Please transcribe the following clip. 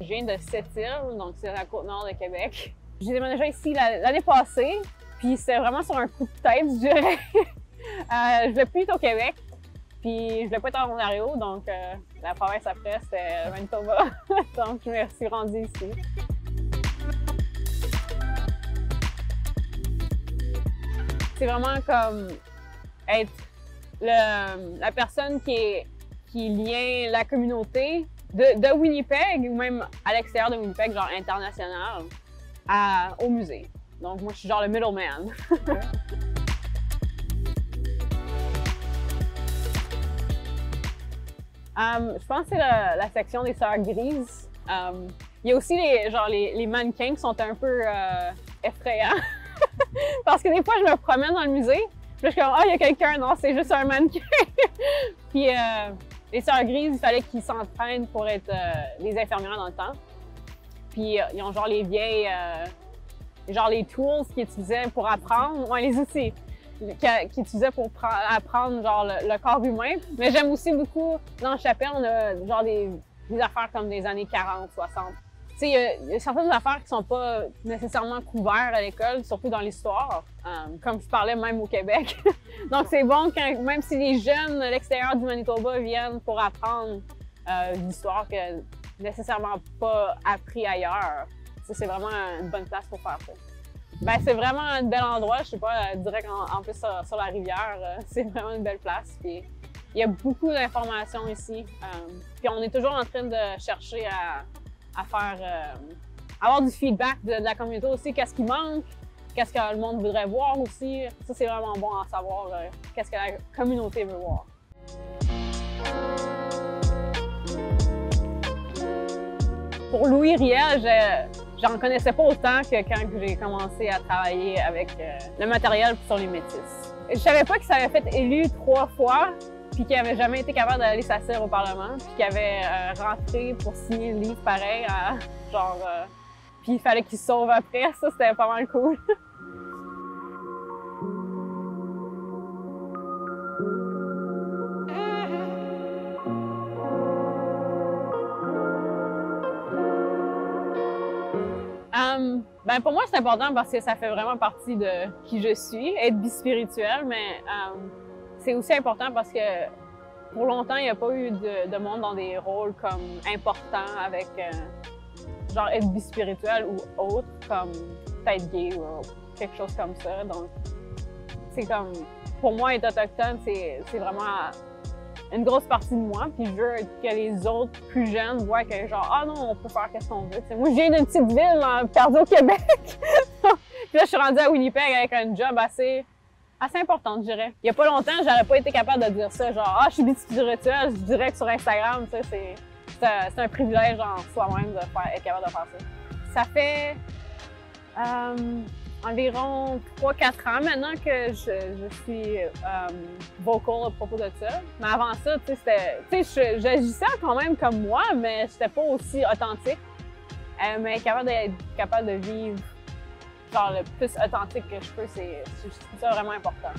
Je viens de Sept-Îles, donc c'est la Côte-Nord de Québec. J'ai déménagé ici l'année passée, puis c'était vraiment sur un coup de tête, je dirais. Je voulais plus être au Québec, puis je voulais pas être en Ontario, donc la province après, c'était Manitoba. Donc je me suis rendue ici. C'est vraiment comme être la personne qui lien la communauté de Winnipeg ou même à l'extérieur de Winnipeg, genre international, au musée. Donc moi, je suis genre le middleman. Je pense que c'est la section des sœurs grises. Il y a aussi les mannequins qui sont un peu effrayants. Parce que des fois, je me promène dans le musée, puis je suis comme « Ah, il y a quelqu'un! » Non, c'est juste un mannequin! Puis les sœurs grises, il fallait qu'ils s'entraînent pour être des infirmières dans le temps. Puis ils ont genre les vieilles, genre les tools qu'ils utilisaient pour apprendre, ouais, les outils qu'ils utilisaient pour apprendre genre le corps humain. Mais j'aime aussi beaucoup, dans le chapelle, on a genre des affaires comme des années 40, 60. Tu sais, il y a certaines affaires qui sont pas nécessairement couvertes à l'école, surtout dans l'histoire, comme je parlais même au Québec. Donc c'est bon quand, même si les jeunes à l'extérieur du Manitoba viennent pour apprendre l'histoire que nécessairement pas appris ailleurs. C'est vraiment une bonne place pour faire ça. Ben, c'est vraiment un bel endroit, je sais pas, direct en plus sur la rivière, c'est vraiment une belle place. Puis il y a beaucoup d'informations ici. Puis on est toujours en train de chercher à faire, avoir du feedback de la communauté aussi, qu'est-ce qui manque, qu'est-ce que le monde voudrait voir aussi. Ça, c'est vraiment bon à savoir qu'est-ce que la communauté veut voir. Pour Louis Riel, j'en connaissais pas autant que quand j'ai commencé à travailler avec le matériel sur les métis. Je savais pas qu'il s'avait fait élu 3 fois, puis qu'il avait jamais été capable d'aller s'asseoir au Parlement, puis qu'il avait rentré pour signer le livre pareil, puis il fallait qu'il se sauve après. Ça, c'était pas mal cool. Ben pour moi, c'est important parce que ça fait vraiment partie de qui je suis, être bispirituelle, mais c'est aussi important parce que pour longtemps, il n'y a pas eu de monde dans des rôles comme importants avec genre être bispirituel ou autre, comme peut-être gay ou quelque chose comme ça. Donc, c'est comme, pour moi, être autochtone, c'est vraiment une grosse partie de moi, puis je veux que les autres plus jeunes voient que genre « Ah non, on peut faire qu'est-ce qu'on veut ». Moi, je viens d'une petite ville perdue au Québec. Puis là, je suis rendue à Winnipeg avec un job assez important, je dirais. Il y a pas longtemps, j'aurais pas été capable de dire ça, genre « Ah, je suis bispirituelle », je dirais que sur Instagram, tu sais, c'est un privilège en soi-même être capable de faire ça. Ça fait environ 3-4 ans maintenant que je suis vocal à propos de ça. Mais avant ça, tu sais, j'agissais quand même comme moi, mais j'étais pas aussi authentique. Mais d'être capable de vivre genre le plus authentique que je peux, je trouve ça vraiment important.